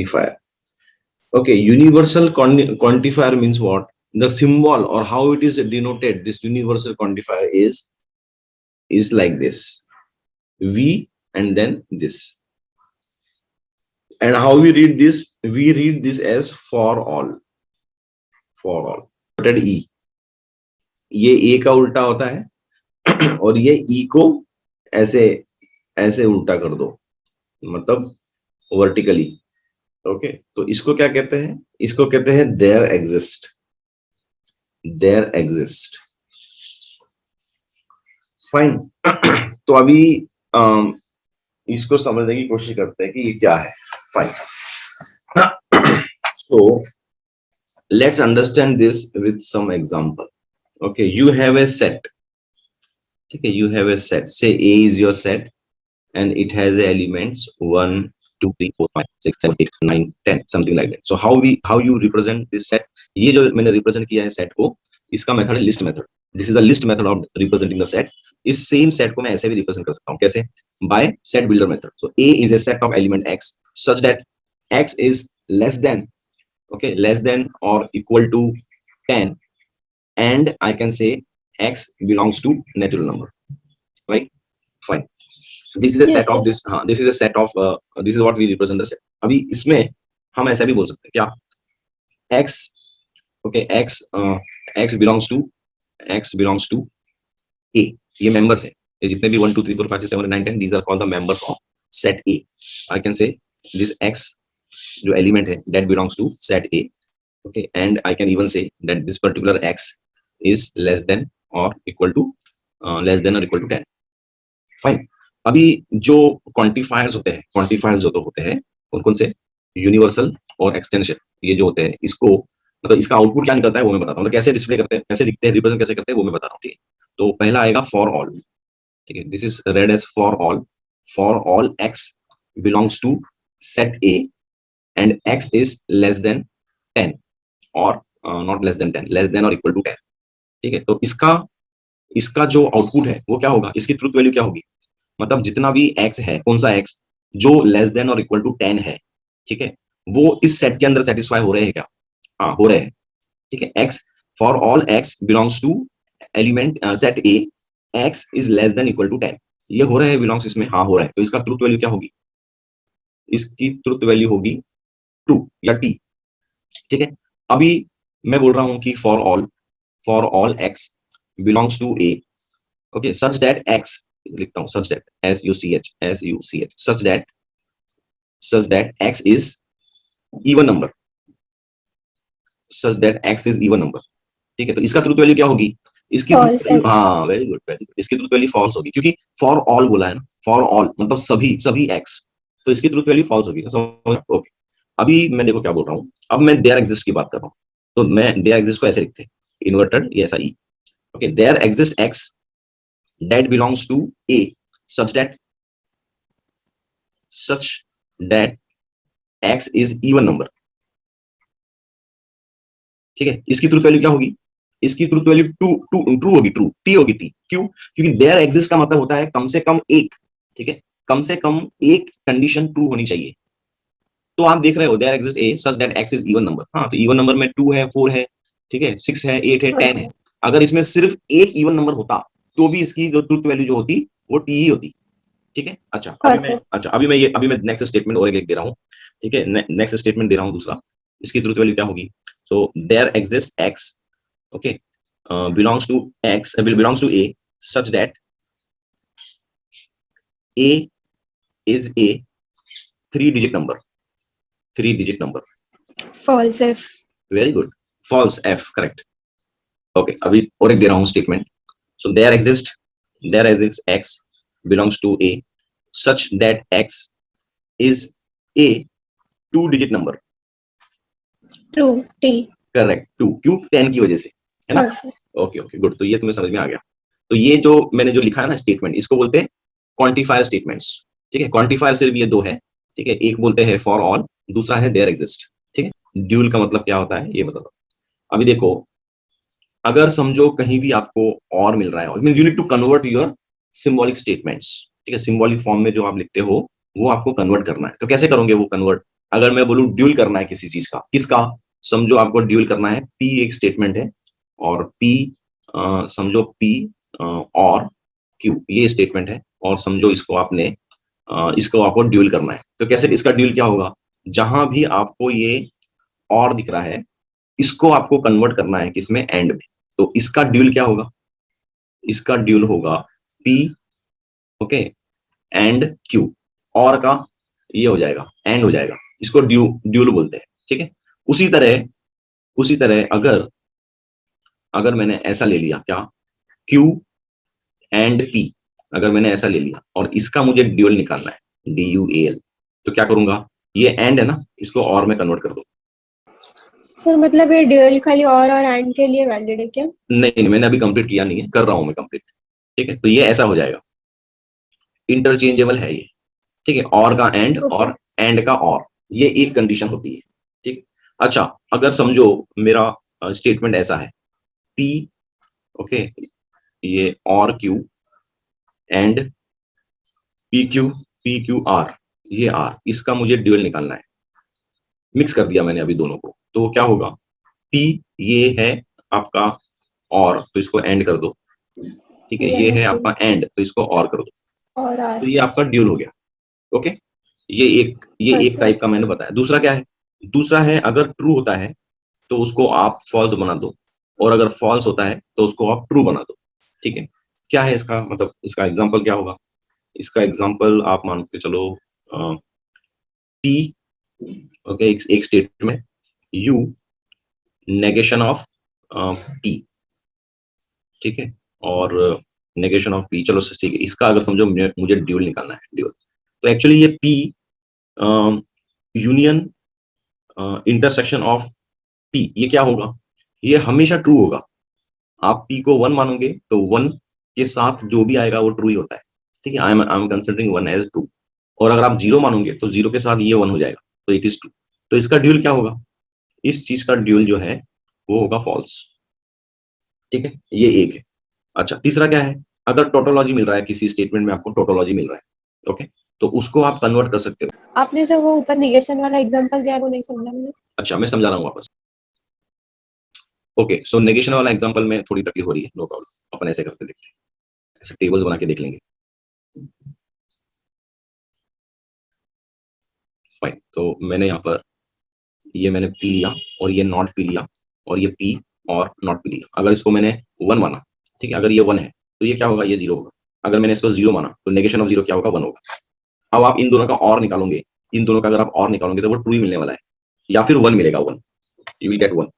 quantifier. Okay, universal quantifier means what? The symbol or how it is denoted, this universal quantifier is like this, V and then this. And how we read this? We read this as for all. For all. E. ये A का उल्टा होता है और ये E को ऐसे ऐसे उल्टा कर दो, मतलब वर्टिकली. ओके, तो इसको क्या कहते हैं? इसको कहते हैं there exist. There exist. Fine. तो अभी इसको समझने की कोशिश करते हैं कि ये क्या है. Fine. So let's understand this with some example. Okay, you have a set. Okay, you have a set. Say A is your set and it has elements 1, 2, 3, 4, 5, 6, 7, 8, 9, 10, something like that. So how you represent this set? ये जो मैंने represent किया है set को, इसका method है list method. This is a list method of representing the set. इस same set को मैं ऐसे भी represent कर सकता हूँ. कैसे? By set builder method. So A is a set of element X such that X is less than, okay, less than or equal to 10, and I can say X belongs to natural number. Right? Fine. This is a set of this. This is a set of this is what we represent the set. अभी इसमें हम ऐसा भी बोल सकते हैं क्या? X, okay, X belongs to A. ये members है. ये जितने भी 1, 2, 3, 4, 5, 6, 7, 8, 9, 10, these are called the members of set A. I can say this X जो element है that belongs to set A. Okay, and I can even say that this particular X is less than or equal to 10. Fine. अभी जो quantifiers होते हैं कौन कौन से? Universal और एक्सटेंशन. ये जो होते हैं, इसको मतलब इसका आउटपुट क्या निकलता है वो मैं बताता हूँ. तो कैसे डिस्प्ले करते हैं, कैसे लिखते हैं, रिप्रेजेंट कैसे करते हैं वो मैं बता रहा हूँ. ठीक है, तो पहला आएगा फॉर ऑल. ठीक है, this is read as for all. For all x belongs to set a and x is less than 10 और not less than 10, less than और इक्वल टू 10. ठीक है, तो इसका जो आउटपुट है वो क्या होगा? इसकी ट्रूथ वैल्यू क्या होगी? मतलब जितना भी x है, कौन सा x जो लेस देन और इक्वल टू 10 है, ठीक है, वो इस सेट के अंदर सेटिस्फाई हो रहे हैं क्या? हाँ, हो रहे हैं. ठीक है, x for all x belongs to element set a, x is less than equal to 10. ये हो रहे हैं बिलोंग्स इसमें. हाँ, हो रहा है. तो इसका ट्रूथ वैल्यू क्या होगी? इसकी ट्रूथ वैल्यू होगी ट्रू या t. ठीक है, अभी मैं बोल रहा हूं कि for all x belongs to a, okay, such that x लिखता हूं, such that such that x is even number. Such that x is even number. ठीक है, तो इसका ट्रूथ वैल्यू क्या होगी? इसकी हाँ, वेरी गुड. इसकी ट्रूथ वैल्यू फॉल्स होगी क्योंकि फॉर ऑल बोला है ना. फॉर ऑल मतलब सभी x, तो इसकी ट्रूथ वैल्यू फॉल्स होगी. ओके, अभी मैं देखो क्या बोल रहा हूँ. अब मैं देयर एग्जिस्ट की बात कर रहा हूँ. तो मैं देयर एग्जिस्ट को ऐसे लिखते हैं, इन्वर्टेड ये ऐसा ई. Okay, there exist x that belongs to A such that x is even number. ठीक है, इसकी ट्रूथ वैल्यू क्या होगी? इसकी ट्रूथ वैल्यू ट्रू होगी. ट्रू टी होगी. टी क्यों? क्योंकि देयर एग्जिस्ट का मतलब होता है कम से कम एक. ठीक है, कम से कम एक कंडीशन ट्रू होनी चाहिए. तो आप देख रहे हो there exist a such that x is even number. हाँ, तो इवन नंबर में 2 है, 4 है, ठीक है, 6 है, 8 है, 10 है. अगर इसमें सिर्फ एक इवन नंबर होता तो भी इसकी जो ट्रूथ वैल्यू जो होती वो टी ही होती. ठीक है, अच्छा अभी मैं नेक्स्ट स्टेटमेंट और एक दे रहा हूँ. ठीक है, नेक्स्ट स्टेटमेंट दे रहा हूँ दूसरा. इसकी ट्रूथ वैल्यू क्या होगी? So there exist x, okay, belongs to a such that a is a 3 digit number. false f. Very good. false f, correct. Okay, अभी और एक दे रहा हूँ statement. So there exists x belongs to a such that x is a 2 digit number. True. T. Correct. 2. क्यों? 10 की वजह से, है ना? Okay, good. तो ये तुम्हें समझ में आ गया. तो ये जो मैंने जो लिखा है ना स्टेटमेंट, इसको बोलते हैं क्वांटिफायर स्टेटमेंट्स. ठीक है, क्वांटिफायर सिर्फ ये 2 है. ठीक है, एक बोलते हैं फॉर ऑल, दूसरा है देयर एग्जिस्ट. ठीक है, ड्यूल का मतलब क्या होता है ये बता दो. अभी देखो, अगर समझो कहीं भी आपको और मिल रहा है, you need to convert your symbolic statements. ठीक है, सिंबॉलिक फॉर्म में जो आप लिखते हो वो आपको कन्वर्ट करना है. तो कैसे करोगे वो कन्वर्ट? अगर मैं बोलूं ड्यूल करना है किसी चीज का, किसका, समझो आपको ड्यूल करना है, P एक स्टेटमेंट है और P समझो P और Q ये स्टेटमेंट है, और समझो इसको आपने इसको आपको ड्यूल करना है, तो कैसे इसका ड्यूल क्या होगा, जहां भी आपको ये और दिख रहा है इसको आपको कन्वर्ट करना है किसमें, एंड में, तो इसका ड्यूल क्या होगा, इसका ड्यूल होगा P, ओके, एंड Q, और का ये हो जाएगा एंड हो जाएगा, इसको ड्यूल बोलते हैं, ठीक है। उसी तरह अगर अगर मैंने ऐसा ले लिया क्या, Q एंड P, अगर मैंने ऐसा ले लिया और इसका मुझे ड्यूल निकालना है, DUAL, तो क्या करूंगा, ये एंड है ना, इसको और में कन्वर्ट कर दो। सर मतलब ये ड्यूअल खाली और एंड के लिए वैलिड है क्या? नहीं, मैंने अभी कंप्लीट किया नहीं है, कर रहा हूं मैं कंप्लीट, ठीक है। तो ये ऐसा हो जाएगा, इंटरचेंजेबल है ये, ठीक है, और का एंड ओके। और एंड का और, ये एक कंडीशन होती है, ठीक। अच्छा, अगर समझो मेरा स्टेटमेंट ऐसा है, P, ओके, ये और Q एंड PQ, ये R, इसका मुझे ड्यूअल निकालना है, मिक्स कर दिया मैंने अभी दोनों को, तो क्या होगा, P ये है आपका और, तो इसको एंड कर दो, ठीक है, ये है आपका एंड, तो इसको और कर दो, और तो ये आपका ड्यूल हो गया, ओके। ये हाँ एक सर। टाइप का मैंने बताया। दूसरा क्या है, दूसरा है अगर ट्रू होता है तो उसको आप फॉल्स बना दो, और अगर फॉल्स होता है तो उसको आप ट्रू बना दो, ठीक है। क्या है इसका मतलब, इसका एग्जांपल क्या होगा, इसका एग्जांपल आप मान के चलो P, ओके, एक statement U negation of P, ठीक है, और नेगेशन ऑफ P, चलो ठीक है, इसका अगर समझो मुझे ड्यूल निकालना है, ड्यूल, तो एक्चुअली ये P union intersection of P, ये क्या होगा, ये हमेशा ट्रू होगा। आप P को 1 मानोगे तो 1 के साथ जो भी आएगा वो ट्रू ही होता है, ठीक है, I am considering 1 as true, और अगर आप 0 मानोगे तो 0 के साथ ये 1 हो जाएगा, तो इट इज ट्रू। तो इसका ड्यूल क्या होगा, इस चीज का ड्यूल जो है वो होगा फॉल्स, ठीक है, ये एक है। अच्छा, तीसरा क्या है, अगर टोटोलॉजी मिल रहा है किसी स्टेटमेंट में, आपको टोटोलॉजी मिल रहा है, ओके, तो उसको आप कन्वर्ट कर सकते हो। आपने जो वो ऊपर निगेशन वाला एग्जांपल दिया वो नहीं समझा मैंने। अच्छा, मैं समझा रहा हूँ वापस, ओके। सो नेगेशन वाला एग्जांपल में थोड़ी तकलीफ हो रही है, नो प्रॉब्लम, अपन ऐसे करके देखते हैं, ऐसे टेबल्स बना के देख लेंगे, फाइन। तो मैंने यहाँ पर ये मैंने P लिया और ये नॉट P लिया, और ये P और नॉट P लिया, अगर इसको मैंने 1 माना, ठीक है, अगर ये 1 है तो ये क्या होगा, ये 0 होगा, अगर मैंने इसको 0 माना तो नेगेशन ऑफ 0 क्या होगा, 1 होगा। अब आप इन दोनों का और निकालोगे, इन दोनों का अगर आप और निकालोगे तो वो ट्रू ही मिलने वाला है, या फिर 1 मिलेगा, 1, यू विल गेट 1,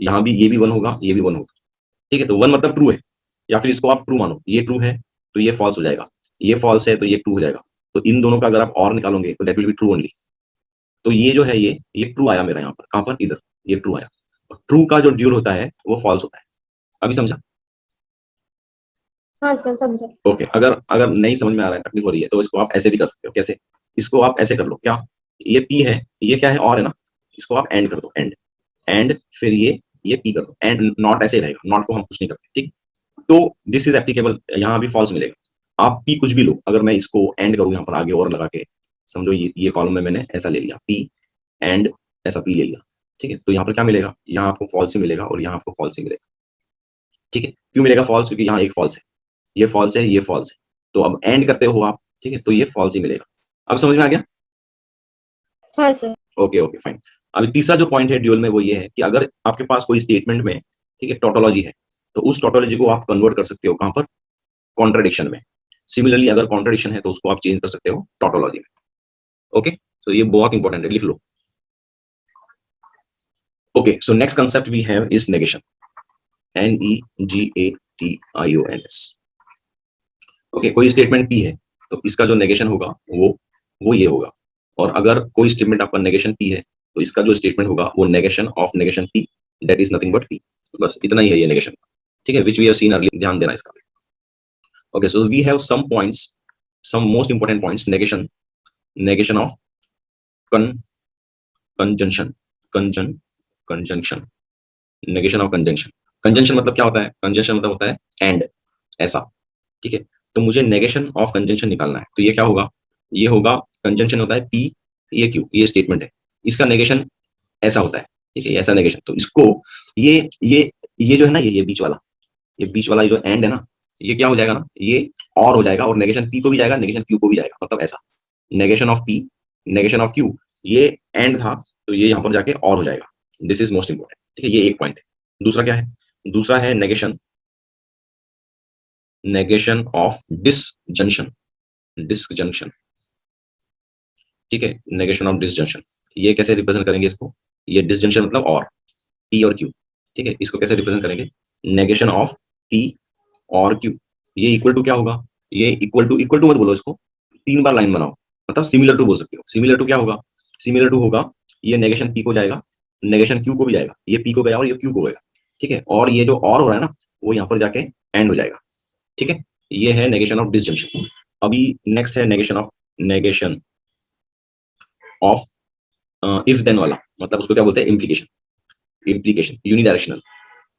यहाँ भी ये भी 1 होगा, ये भी 1 होगा, ठीक है, तो 1 मतलब ट्रू है, या फिर इसको आप ट्रू मानो, ये ट्रू है तो ये फॉल्स हो जाएगा, ये फॉल्स है तो ये ट्रू हो जाएगा, तो इन दोनों का अगर आप और निकालोगे तो that will be true only. तो ये जो है ये ट्रू आया मेरा यहाँ पर, कहाँ पर, इधर, ये ट्रू आया, ट्रू का जो ड्यूल होता है वो फॉल्स होता है, अभी समझा। हाँ सर समझा। ओके, अगर अगर नहीं समझ में आ रहा है, तकलीफ हो रही है, तो इसको आप ऐसे भी कर सकते हो, कैसे, इसको आप ऐसे कर लो, क्या, ये P है, ये क्या है, और है ना, इसको आप एंड कर दो, एंड फिर ये P कर दो, एंड नॉट ऐसे रहेगा, नॉट को हम कुछ नहीं करते, ठीक। तो दिस इज एप्लीकेबल, यहाँ भी फॉल्स मिलेगा, आप P कुछ भी लो, अगर मैं इसको एंड करूँ यहाँ पर आगे और लगा के, समझो ये कॉलम में मैंने ऐसा ले लिया P एंड ऐसा P ले लिया, ठीक है, तो यहाँ पर क्या मिलेगा, यहाँ आपको फॉल्स ही मिलेगा और यहाँ आपको फॉल्स ही मिलेगा, ठीक है। क्यों मिलेगा फॉल्स, क्योंकि यहाँ एक फॉल्स है, ये फॉल्स है, ये फॉल्स है, तो अब एंड करते हो आप, ठीक है, तो ये फॉल्स ही मिलेगा। अब समझ में आ गया, हाँ सर। Okay okay fine. अभी तीसरा जो पॉइंट है ड्यूल में वो ये है कि अगर आपके पास कोई स्टेटमेंट में, ठीक है, टोटोलॉजी है, तो उस टोटोलॉजी को आप कन्वर्ट कर सकते हो कहाँ पर, कॉन्ट्रडिक्शन में। सिमिलरली अगर कॉन्ट्रडिक्शन है तो उसको आप चेंज कर सकते हो टोटोलॉजी में, ओके। तो ये बहुत इंपॉर्टेंट है, लिख लो। Okay, so next concept we have is negation, NEGATIONS। Okay, कोई स्टेटमेंट P है तो इसका जो नेगेशन होगा वो ये होगा, और अगर कोई स्टेटमेंट आपका नेगेशन P है तो इसका जो स्टेटमेंट होगा वो negation of negation P, that is nothing but P, बस इतना ही है ये नेगेशन, ठीक है, which we have seen early, ध्यान देना इसका। Okay, so we have some points, some most important points, negation of conjunction, conjunction, negation of conjunction. Conjunction मतलब क्या होता है, कंजंक्शन मतलब होता है एंड, ऐसा, ठीक है। तो मुझे नेगेशन ऑफ कंजंक्शन निकालना है, तो ये क्या होगा, ये होगा, कंजंक्शन होता है P ये क्यू, ये स्टेटमेंट है, इसका नेगेशन ऐसा होता है, ठीक है, ऐसा नेगेशन। तो इसको ये जो है ना, ये बीच वाला, ये बीच वाला जो एंड है ना, ये क्या हो जाएगा ना, ये और हो जाएगा, और नेगेशन पी को भी जाएगा, नेगेशन क्यू को भी जाएगा, मतलब ऐसा negation of P, negation of Q, ये एंड था तो ये यहाँ पर जाके और हो जाएगा। दिस इज मोस्ट इंपॉर्टेंट, ठीक है, ये एक पॉइंट है। दूसरा क्या है, दूसरा है negation, negation of disjunction, disjunction, ठीक है, नेगेशन ऑफ डिसजंक्शन। ये कैसे रिप्रेजेंट करेंगे इसको, ये डिसजंक्शन मतलब और, पी और क्यू, ठीक है, इसको कैसे रिप्रेजेंट करेंगे, नेगेशन ऑफ पी और क्यू, ये इक्वल टू क्या होगा, ये इक्वल टू मत बोलो इसको, 3 बार लाइन बनाओ, मतलब सिमिलर टू बोल सकते हो। सिमिलर टू क्या होगा, सिमिलर टू होगा, ये नेगेशन पी को जाएगा, नेगेशन क्यू को भी जाएगा, ये पी को गया और ये क्यू को गया, ठीक है, और ये जो और हो रहा है ना, वो यहाँ पर जाके एंड हो जाएगा, ठीक है, ये है नेगेशन ऑफ डिसजंक्शन। अभी नेक्स्ट है नेगेशन ऑफ इफ देन वाला, मतलब उसको क्या बोलते हैं, इम्प्लीकेशन, इम्प्लीकेशन यूनिडायरेक्शनल,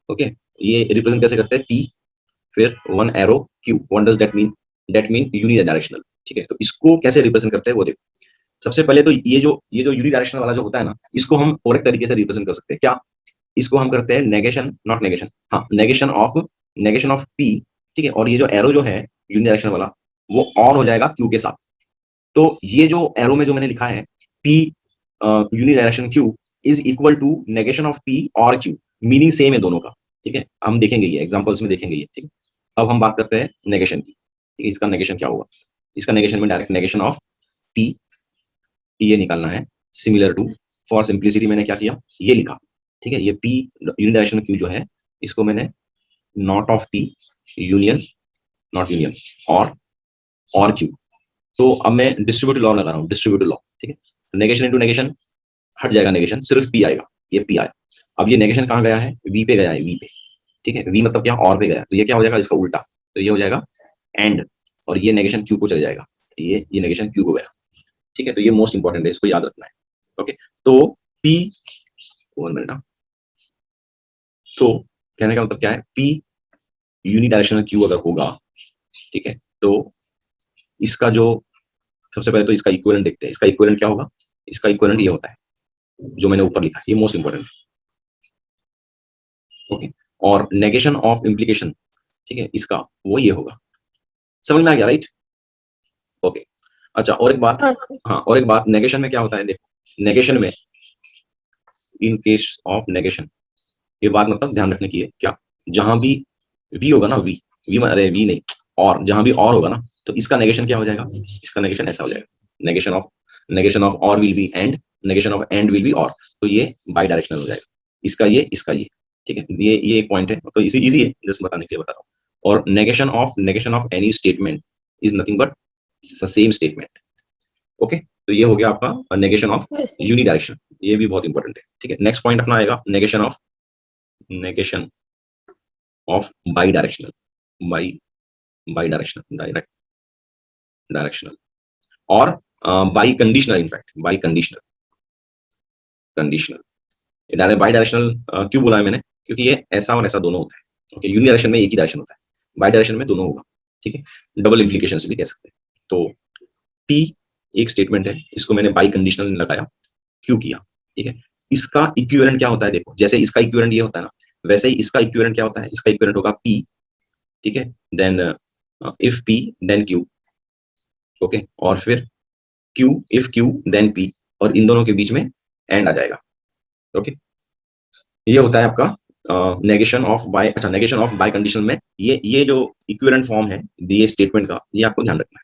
ओके। ये रिप्रेजेंट कैसे करते हैं, पी फिर one arrow Q, what does that mean unidirectional, ठीक है। तो इसको कैसे रिप्रेजेंट करते हैं वो देखो। सबसे पहले तो ये जो यूनिडायरेक्शनल वाला जो होता है ना, इसको हम और एक तरीके से रिप्रेजेंट कर सकते हैं, क्या, इसको हम करते हैं नेगेशन, नॉट नेगेशन, हाँ, नेगेशन ऑफ पी, ठीक है, और ये जो एरो जो है यूनिडायरेक्शनल वाला, वो और हो जाएगा क्यू के साथ। तो ये जो एरो में जो मैंने लिखा है, P unidirection Q is equal to negation of P और क्यू, मीनिंग सेम है दोनों का, ठीक है, हम देखेंगे ये एग्जांपल्स में देखेंगे ये, ठीक है। अब हम बात करते हैं नेगेशन की, ठीक है, इसका नेगेशन क्या होगा, इसका नेगेशन में डायरेक्ट नेगेशन ऑफ पी, ये निकालना है, सिमिलर टू, फॉर सिंप्लिसिटी मैंने क्या किया, ये लिखा, ठीक है, ये पी यूनिडायरेक्शन क्यू जो है, इसको मैंने not of P union, not union, और क्यू। तो अब मैं डिस्ट्रीब्यूटिव लॉ लगा रहा हूँ, डिस्ट्रीब्यूटिव लॉ, ठीक है, नेगेशन इनटू नेगेशन हट जाएगा, नेगेशन सिर्फ पी आएगा, ये पी आया। अब ये नेगेशन कहाँ गया है, वी पे गया है, वी पे, ठीक है, वी मतलब क्या, और पे गया, तो ये क्या हो जाएगा, इसका उल्टा, तो ये हो जाएगा एंड, और ये नेगेशन क्यू को चले जाएगा, ये नेगेशन क्यू को गया, ठीक है। तो ये मोस्ट इंपॉर्टेंट है, इसको याद रखना है, ओके। तो पी, 1 मिनट, तो कहने का मतलब क्या है, पी यूनिडायरेक्शनल क्यू अगर होगा, ठीक है, तो इसका जो, सबसे पहले तो इसका इक्विवेलेंट देखते हैं, इसका इक्विवेलेंट क्या होगा, इसका इक्विवेलेंट ये होता है जो मैंने ऊपर लिखा, ये मोस्ट इंपॉर्टेंट है, ओके। और नेगेशन ऑफ इम्प्लीकेशन, ठीक है, इसका वो ये होगा, समझ में आ गया, राइट, ओके। अच्छा, और एक बात, हाँ सर। हाँ, और एक बात, नेगेशन में क्या होता है, देखो नेगेशन में, इन केस ऑफ नेगेशन, ये बात मतलब ध्यान रखने की है, क्या, जहां भी वी होगा ना, वी अरे वी नहीं, और जहां भी और होगा ना, तो इसका नेगेशन क्या हो जाएगा, इसका नेगेशन ऐसा हो जाएगा, नेगेशन ऑफ और will be and, negation of and will be और, तो ये बाई डायरेक्शनल हो जाएगा, इसका ये, ठीक है, ये एक पॉइंट है, तो इजी है, जस्ट बताने के लिए बता रहा हूँ। और negation of any statement is nothing but same statement, okay. तो ये हो गया आपका नेगेशन ऑफ Yes, sir. यूनिडायरेक्शन, ये भी बहुत इंपॉर्टेंट है, ठीक है। नेक्स्ट पॉइंट अपना आएगा negation of bidirectional, bidirectional, directional, और biconditional, in fact biconditional direct bidirectional क्यों बोला है मैंने, क्योंकि ये ऐसा और ऐसा दोनों होता है, ओके, यूनिडायरेक्शन में एक ही डायरेक्शन होता है, बाई डायरेक्शन में दोनों होगा, ठीक है, डबल इम्प्लीकेशन भी कह सकते हैं। तो पी एक स्टेटमेंट है, इसको मैंने बाई कंडीशनल लगाया, क्यों किया, ठीक है। इसका इक्विवेलेंट क्या होता है, देखो, जैसे इसका इक्विवेलेंट ये होता है ना, वैसे ही इसका इक्विवेलेंट क्या होता है, इसका इक्विवेलेंट होगा पी, ठीक है, then if p then q, okay, और फिर q if q then p, और इन दोनों के बीच में एंड आ जाएगा, ओके। ये होता है आपका नेगेशन ऑफ बाय, अच्छा, नेगेशन ऑफ बाय कंडीशनल में ये जो इक्विवेलेंट फॉर्म है दिए स्टेटमेंट का, ये आपको ध्यान रखना है,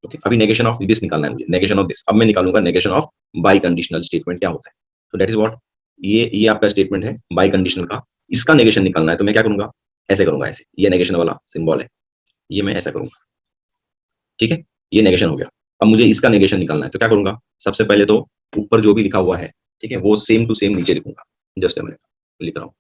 ओके। अभी नेगेशन ऑफ दिस निकालना है मुझे, नेगेशन ऑफ दिस, अब मैं निकालूंगा negation of bye conditional statement क्या होता है। तो दैट इज व्हाट, ये आपका स्टेटमेंट है बाय कंडीशनल का, इसका नेगेशन निकालना है, तो मैं क्या करूंगा, ऐसे करूंगा, ऐसे, ये नेगेशन वाला सिंबल है, ये मैं ऐसा करूंगा, ठीक है, ये नेगेशन हो गया। अब मुझे इसका नेगेशन निकालना है, तो क्या करूंगा, सबसे पहले तो ऊपर जो भी लिखा हुआ है, ठीक है, वो सेम टू सेम नीचे लिखूंगा, जस्ट मैं लिख रहा हूँ,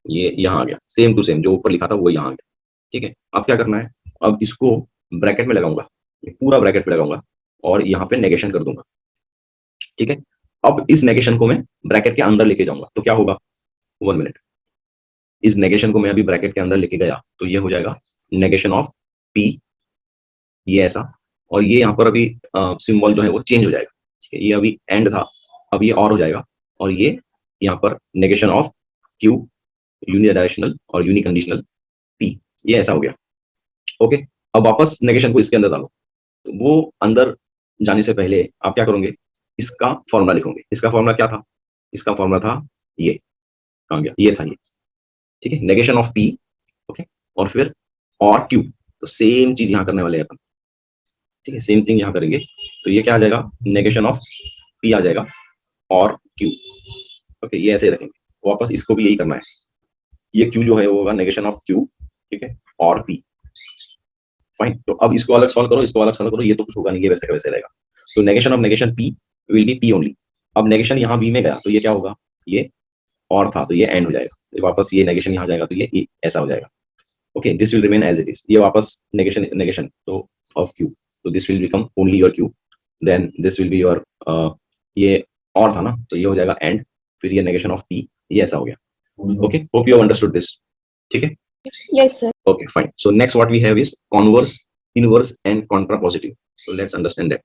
ये यहाँ आ गया, सेम टू सेम जो ऊपर लिखा था वो यहाँ आ गया, ठीक है। अब क्या करना है, अब इसको ब्रैकेट में लगाऊंगा, पूरा ब्रैकेट में लगाऊंगा, और यहाँ पे नेगेशन कर दूंगा, ठीक है। अब इस नेगेशन को मैं ब्रैकेट के अंदर लेके जाऊंगा, तो क्या होगा, 1 मिनट, इस नेगेशन को मैं अभी ब्रैकेट के अंदर लेके गया, तो ये हो जाएगा नेगेशन ऑफ पी ये ऐसा, और ये यहाँ पर अभी सिंबल जो है वो चेंज हो जाएगा, ठीक है, ये अभी एंड था, अब ये और हो जाएगा, और ये यहाँ पर नेगेशन ऑफ क्यू यूनिडायरेक्शनल और यूनिकंडीशनल पी, ये ऐसा हो गया। ओके, अब वापस नेगेशन को इसके अंदर डालो, तो वो अंदर जाने से पहले आप क्या करोगे, इसका फॉर्मूला लिखोगे। इसका फॉर्मूला क्या था, इसका फॉर्मूला था ये, कहाँ गया, ये था ये, ठीक है, नेगेशन ऑफ पी, ओके, और फिर और क्यू, तो सेम चीज यहाँ करने वाले हैं अपन, ठीक है, सेम थिंग यहाँ करेंगे, तो ये क्या आ जाएगा, नेगेशन ऑफ पी आ जाएगा और क्यू, ओके, ये ऐसे रखेंगे। वापस इसको भी यही करना है, ये क्यू जो है वो होगा नेगेशन ऑफ क्यू, ठीक है, और पी, फाइन। तो अब इसको अलग सॉल्व करो, इसको अलग सॉल्व करो, ये तो कुछ होगा नहीं, ये वैसे का वैसे रहेगा। तो negation of negation P will be P only. अब नेगेशन यहाँ वी में गया तो ये क्या होगा, ये और था तो ये एंड हो जाएगा, तो वापस ये नेगेशन यहाँ जाएगा तो ये ऐसा हो जाएगा। Okay, this will remain as it is, ये वापस नेगेशन नेगेशन तो ऑफ क्यू, तो this will become only your q, then this will be your, ये और था ना तो ये हो जाएगा एंड, फिर ये नेगेशन ऑफ पी, ये ऐसा हो गया। Okay, hope you have understood this, ठीक है। Yes, sir. Okay, fine. So next what we have is converse, inverse and contrapositive. So let's understand that.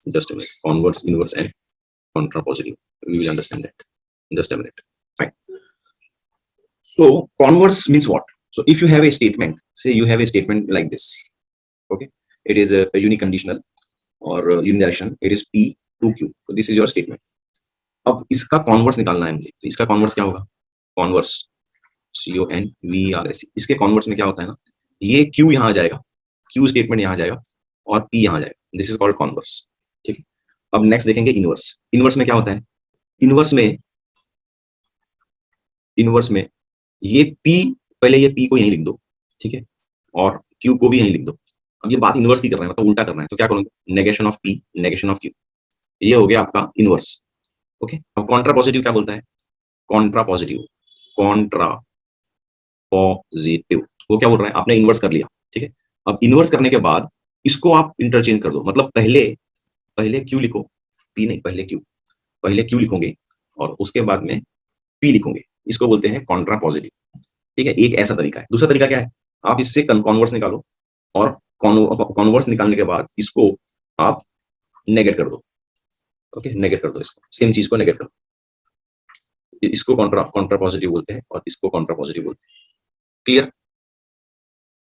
Just a minute. Converse, inverse and contrapositive. We will understand that. Just a minute. Fine. So converse means what? So if you have a statement, say you have a statement like this. Okay. It is a uniconditional or unidirectional. It is P to Q. So this is your statement. अब इसका converse निकालना है मुझे, तो इसका converse क्या होगा, converse CONVERSE, इसके कॉन्वर्स में क्या होता है ना, ये Q यहाँ आ जाएगा, Q स्टेटमेंट यहाँ आ जाएगा और P यहाँ आ जाएगा, दिस इज कॉल्ड कॉन्वर्स, ठीक है। अब नेक्स्ट देखेंगे इनवर्स। इनवर्स में क्या होता है, इनवर्स में ये P, पहले ये P को यहीं लिख दो, ठीक है, और Q को भी यहीं लिख दो। अब ये बात इनवर्स की कर रहे हैं, मतलब उल्टा करना है, तो क्या करोगे, negation of P negation of Q, ये हो गया आपका इनवर्स। ओके, अब कॉन्ट्रा पॉजिटिव क्या बोलता है, कॉन्ट्रा पॉजिटिव, कॉन्ट्रा पॉजिटिव वो क्या बोल रहा है, आपने इन्वर्स कर लिया, ठीक है। अब इन्वर्स करने के बाद इसको आप इंटरचेंज कर दो, मतलब पहले पहले क्यू लिखो, पी नहीं, पहले क्यू लिखोगे और उसके बाद में पी लिखोगे, इसको बोलते हैं कॉन्ट्रा पॉजिटिव, ठीक है। एक ऐसा तरीका है। दूसरा तरीका क्या है, आप इससे कॉन्वर्स निकालो और कॉन्वर्स निकालने के बाद इसको आप नेगेट कर दो, ओके, नेगेट कर दो, इसको सेम चीज को नेगेट कर दो, इसको कॉन्ट्रा पॉजिटिव बोलते हैं और इसको कॉन्ट्रा पॉजिटिव बोलते हैं। क्लियर,